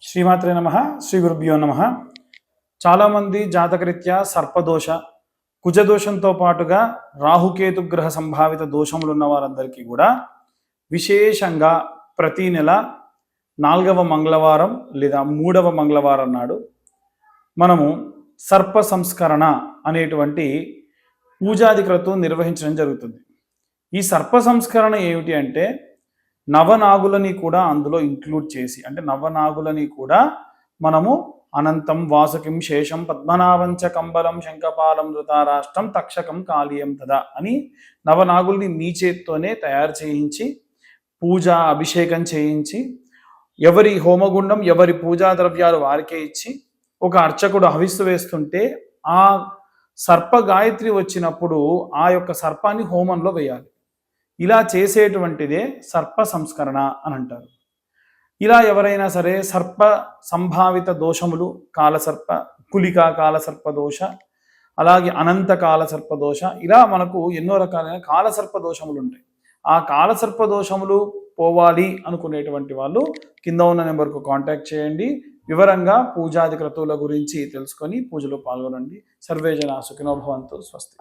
శ్రీమాత్రే నమః. శ్రీ గురుభ్యో నమః. చాలామంది జాతకరీత్యా సర్పదోష కుజదోషంతో పాటుగా రాహుకేతు గ్రహ సంభావిత దోషములు ఉన్న వారందరికీ కూడా విశేషంగా ప్రతి నెల 4వ మంగళవారం లేదా 3వ మంగళవారం నాడు మనము సర్ప సంస్కరణ అనేటువంటి పూజాధిక్రతువు నిర్వహించడం జరుగుతుంది. ఈ సర్ప సంస్కరణ ఏమిటి అంటే నవనాగులని కూడా అందులో ఇంక్లూడ్ చేసి, అంటే నవనాగులని కూడా మనము అనంతం వాసుకిం శేషం పద్మనాభంచ కంబలం శంఖపాలం ధృతారాష్ట్రం తక్షకం కాళీయం తదా అని నవనాగుల్ని మీ చేత్తోనే తయారు చేయించి పూజ అభిషేకం చేయించి ఎవరి హోమగుండం ఎవరి పూజా ద్రవ్యాలు వారికే ఇచ్చి ఒక అర్చకుడు హవిస్సు వేస్తుంటే ఆ సర్ప గాయత్రి వచ్చినప్పుడు ఆ యొక్క సర్పాన్ని హోమంలో వేయాలి. ఇలా చేసేటువంటిదే సర్ప సంస్కరణ అని అంటారు. ఇలా ఎవరైనా సరే సర్ప సంభావిత దోషములు, కాలసర్ప కులిక కాలసర్ప దోష, అలాగే అనంత కాలసర్ప దోష, ఇలా మనకు ఎన్నో రకాలైన కాలసర్ప దోషములు ఉంటాయి. ఆ కాలసర్ప దోషములు పోవాలి అనుకునేటువంటి వాళ్ళు కింద ఉన్న నెంబర్కు కాంటాక్ట్ చేయండి. వివరంగా పూజాది క్రతువుల గురించి తెలుసుకొని పూజలో పాల్గొనండి. సర్వే జనా సుఖినో భవంతు. స్వస్తి.